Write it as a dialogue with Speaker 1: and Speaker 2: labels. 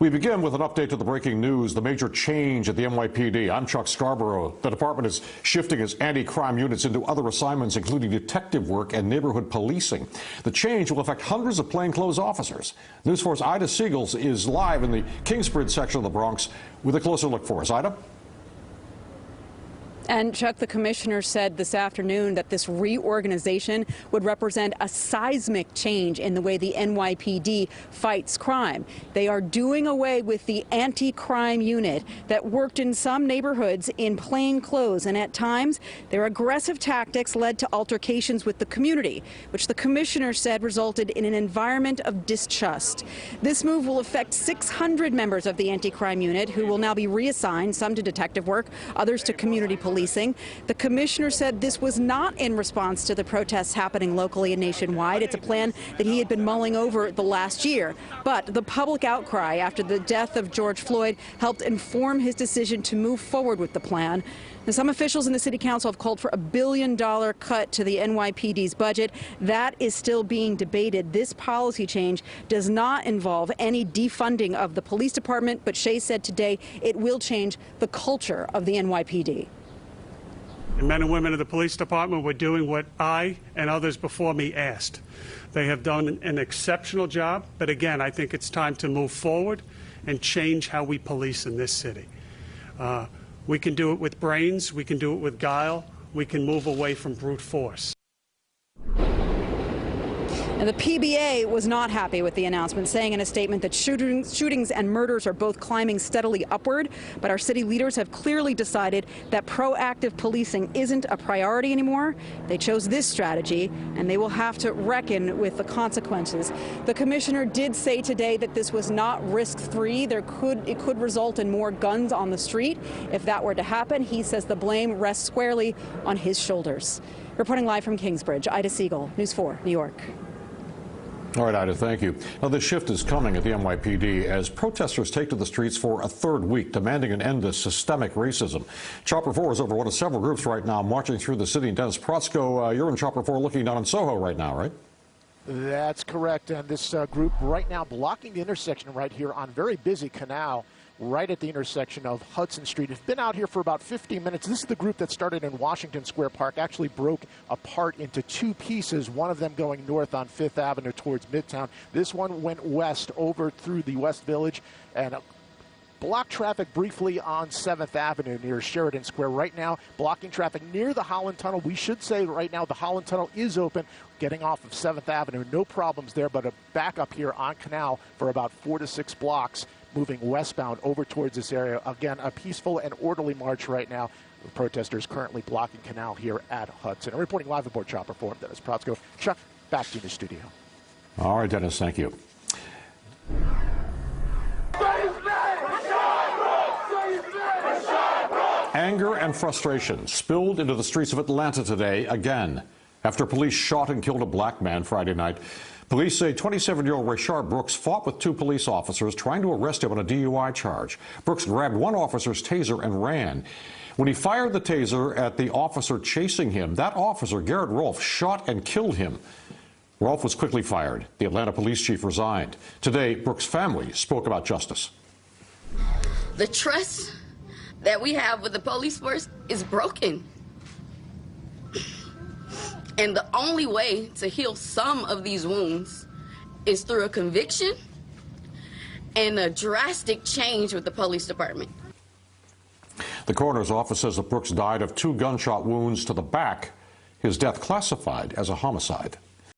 Speaker 1: We begin with an update to the breaking news, the major change at the NYPD. I'm Chuck Scarborough. The department is shifting its anti-crime units into other assignments, including detective work and neighborhood policing. The change will affect hundreds of plainclothes officers. News 4's Ida Siegel is live in the Kingsbridge section of the Bronx with a closer look for us. Ida?
Speaker 2: And Chuck, the commissioner said this afternoon that this reorganization would represent a seismic change in the way the NYPD fights crime. They are doing away with the anti-crime unit that worked in some neighborhoods in plain clothes, and at times their aggressive tactics led to altercations with the community, which the commissioner said resulted in an environment of distrust. This move will affect 600 members of the anti-crime unit, who will now be reassigned, some to detective work, others to community policing. The commissioner said this was not in response to the protests happening locally and nationwide. It's a plan that he had been mulling over the last year. But the public outcry after the death of George Floyd helped inform his decision to move forward with the plan. Now, some officials in the city council have called for a $1 billion cut to the NYPD's budget. That is still being debated. This policy change does not involve any defunding of the police department, but Shea said today it will change the culture of the NYPD.
Speaker 3: The men and women of the police department were doing what I and others before me asked. They have done an exceptional job, but again, I think it's time to move forward and change how we police in this city. We can do it with brains, we can do it with guile, we can move away from brute force.
Speaker 2: And the PBA was not happy with the announcement, saying in a statement that shootings and murders are both climbing steadily upward. But our city leaders have clearly decided that proactive policing isn't a priority anymore. They chose this strategy, and they will have to reckon with the consequences. The commissioner did say today that this was not risk-free. It could result in more guns on the street. If that were to happen, he says the blame rests squarely on his shoulders. Reporting live from Kingsbridge, Ida Siegel, News 4, New York.
Speaker 1: All right, Ida, thank you. Now, this shift is coming at the NYPD as protesters take to the streets for a third week, demanding an end to systemic racism. Chopper 4 is over one of several groups right now marching through the city. Dennis Protzko, you're in Chopper 4 looking down in Soho right now, right?
Speaker 4: That's correct. And this group right now blocking the intersection right here on very busy Canal, right at the intersection of Hudson Street. It's been out here for about 15 minutes. This is the group that started in Washington Square Park, actually broke apart into two pieces, one of them going north on 5th Avenue towards Midtown. This one went west over through the West Village and blocked traffic briefly on 7th Avenue near Sheridan Square. Right now, blocking traffic near the Holland Tunnel. We should say right now the Holland Tunnel is open, getting off of 7th Avenue. No problems there, but a backup here on Canal for about 4 to 6 blocks, moving westbound over towards this area. Again, a peaceful and orderly march right now, with protesters currently blocking Canal here at Hudson. And reporting live aboard Chopper 4, Dennis Protzko. Chuck, back to you in the studio.
Speaker 1: All right, Dennis, thank you. Anger and frustration spilled into the streets of Atlanta today again after police shot and killed a black man Friday night. Police say 27-year-old Rayshard Brooks fought with 2 police officers trying to arrest him on a DUI charge. Brooks grabbed one officer's taser and ran. When he fired the taser at the officer chasing him, that officer, Garrett Rolfe, shot and killed him. Rolfe was quickly fired. The Atlanta police chief resigned. Today, Brooks' family spoke about justice.
Speaker 5: The trust that we have with the police force is broken. And the only way to heal some of these wounds is through a conviction and a drastic change with the police department.
Speaker 1: The coroner's office says that Brooks died of 2 gunshot wounds to the back, his death classified as a homicide.